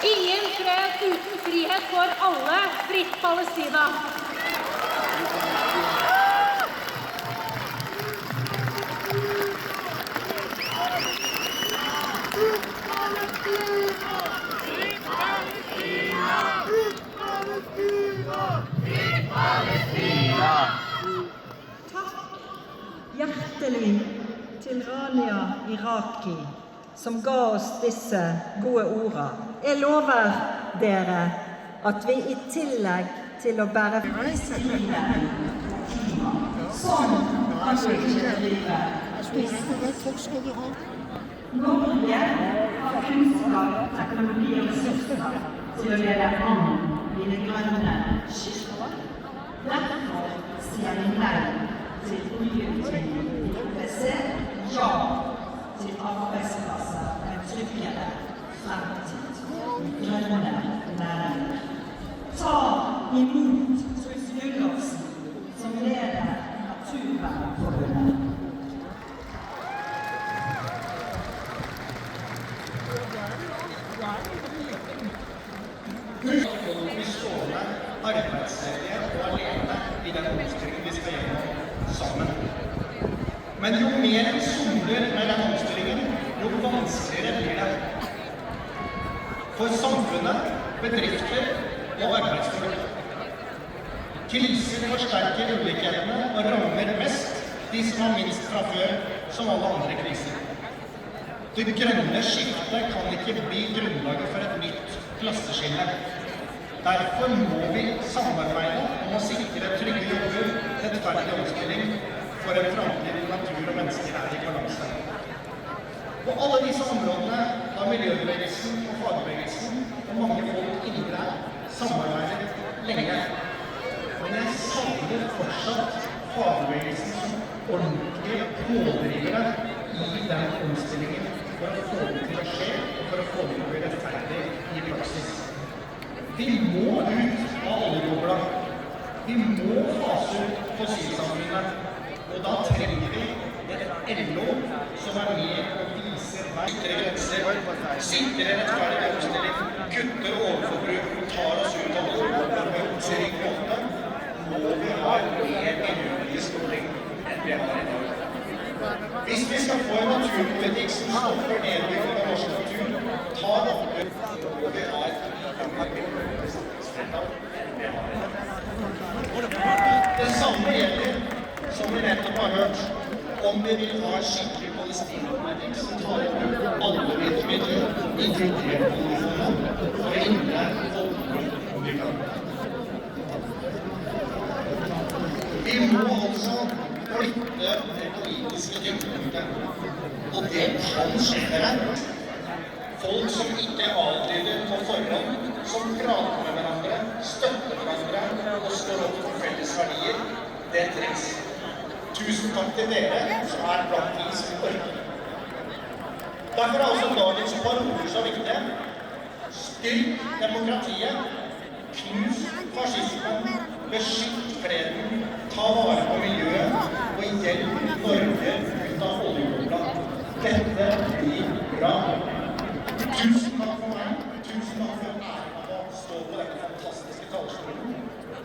Ingen fred uten frihet for alle, fritt Palestina! Hjertelig til Rania Iraki, som ga oss disse gode ordene. Jeg lover dere at vi i tillegg til å bære sånn kan vi ikke drive. Norge har kunnskap, teknologi og ressurser til å lede an i det grønne skiftet. Derfor sier vi nei til oljeutvinning i OPC, ja til arbeidsplasser med tryggere fremtid, grønne næringer. Ta imot Truls Gudlovsen, som leder Naturvernforbundet. Arbeidsledige og alene i den omstillingen vi skal gjennom sammen. Men jo mer vi somler med den omstillingen, jo vanskeligere blir det. For samfunnet, bedrifter og arbeidsfolk. Kriser forsterker ulikhetene og rammer mest de som har minst fra før, som alle andre kriser. Det grønne skiftet kan ikke bli grunnlaget for et nytt klasseskille. Derfor må vi samarbeide om å sikre trygge jobber, rettferdig omstilling for en framtid hvor natur og mennesker er i balanse. På alle disse områdene har miljøbevegelsen og fagbevegelsen og mange folk inni der samarbeidet lenge. Men jeg savner fortsatt fagbevegelsen som ordentlige pådrivere i den omstillingen for å få det til å skje og for å få det til å bli rettferdig i praksis. Vi må ut av oljebobla. Vi må fase ut fossilsamfunnet. Og da trenger vi et LO som er med og viser vei. Sikre grenser, sikre rettferdig omstilling, kutter overforbruk og tar oss ut av oljebobla. vi har i dag. Hvis vi skal få en naturpolitikk som stopper nedbygging av norsk natur, tar oppgjør og vi har det samme gjelder, som vi nettopp har hørt, om vi vil ha en skikkelig palestinapolitikk som tar i bruk alle virkemidler, inkludert oljefondet, for å hindre folkemord og migranter. Vi må altså flytte det politiske tyngdepunktet, og det kan skje her. Folk som ikke avlyder på forhånd, som prater med hverandre, støtter hverandre og står opp for felles verdier, det trengs. Tusen takk til dere som er blant de som orker. Derfor er også dagens paroler så viktige. Styrk demokratiet, knus fascismen, beskytt freden, ta vare på miljøet og hjelp Norge ut av oljebobla. Dette blir bra. Tusen takk for meg. Tusen takk for æren av å stå på dette fantastiske talerstolen.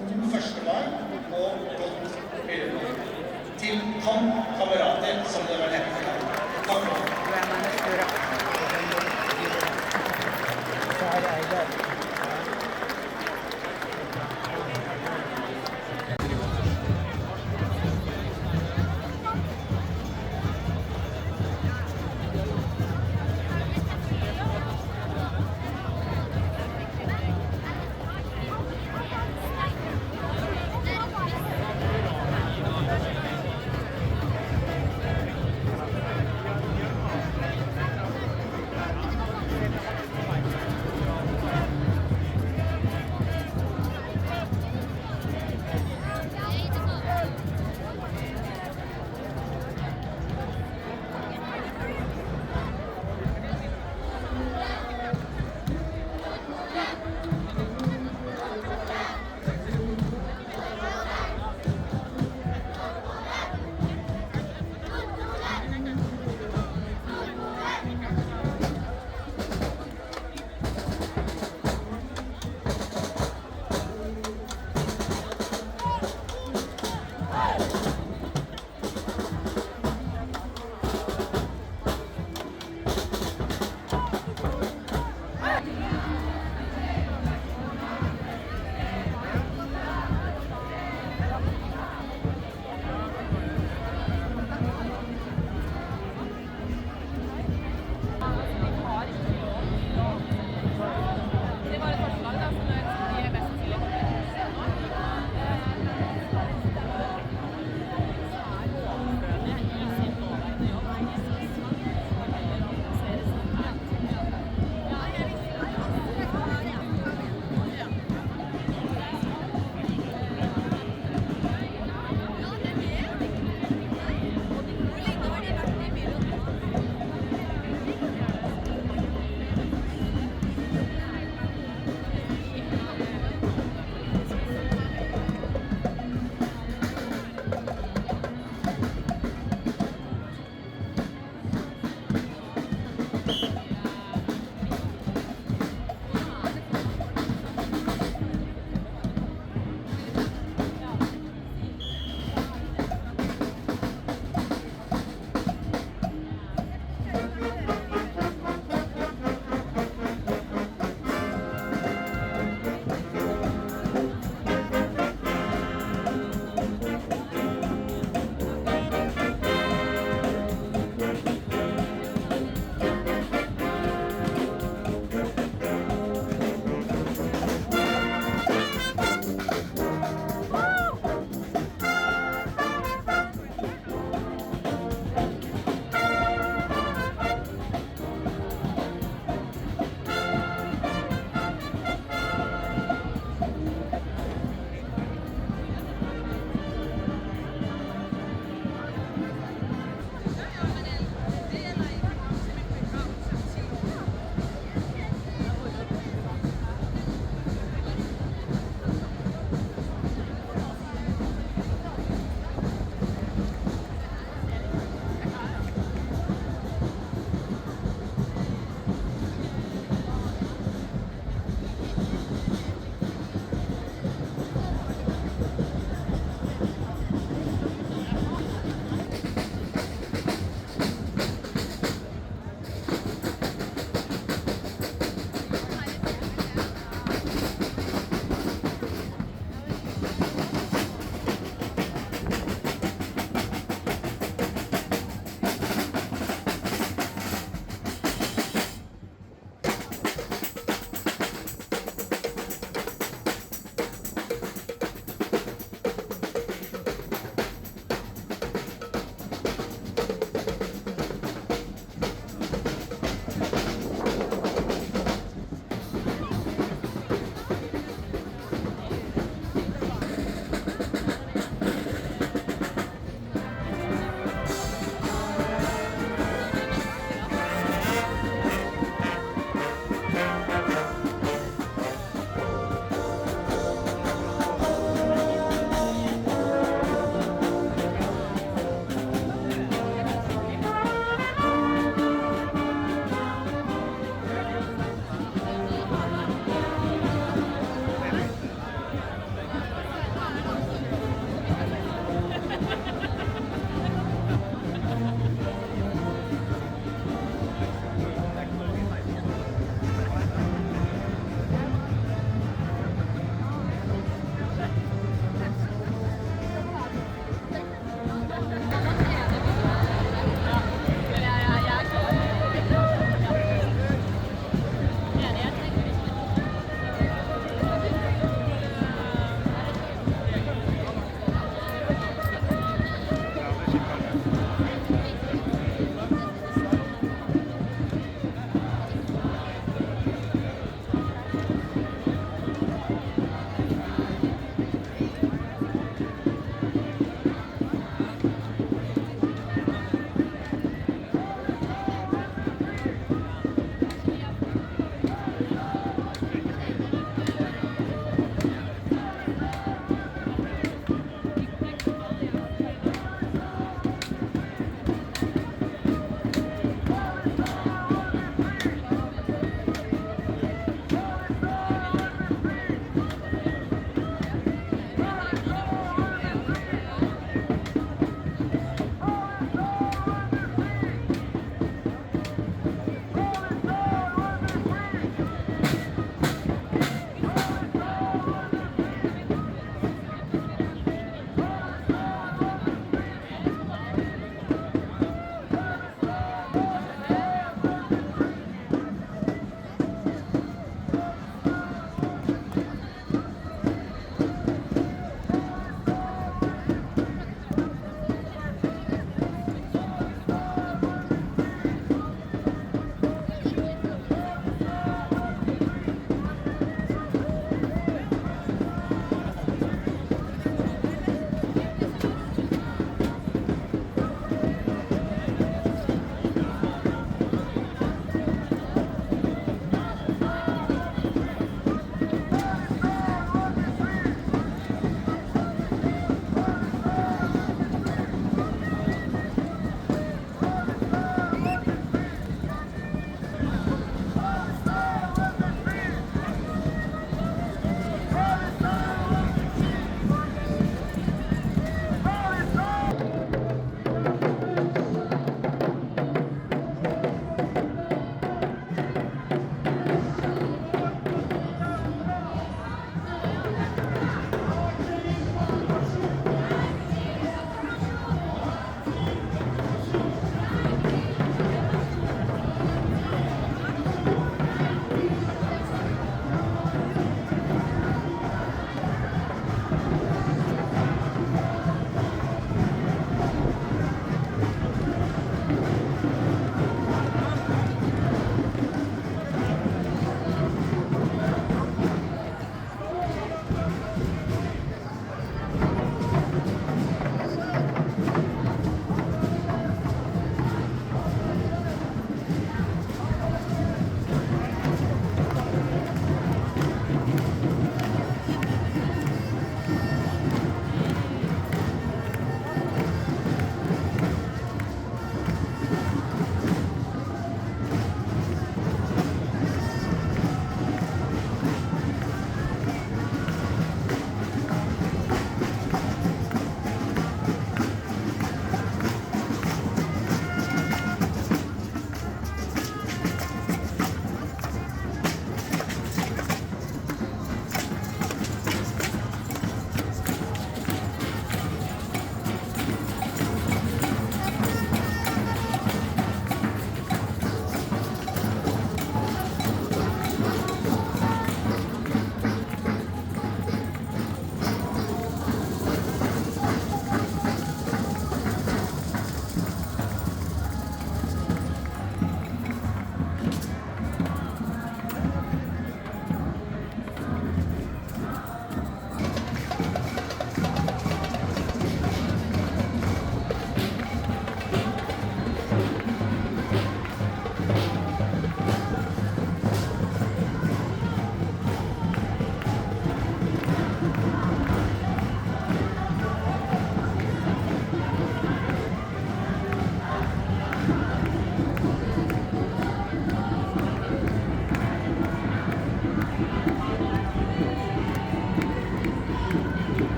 God 1. mai og godt miljø. Til kamerater, som det var hett. Takk for det.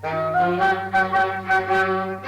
Thank you.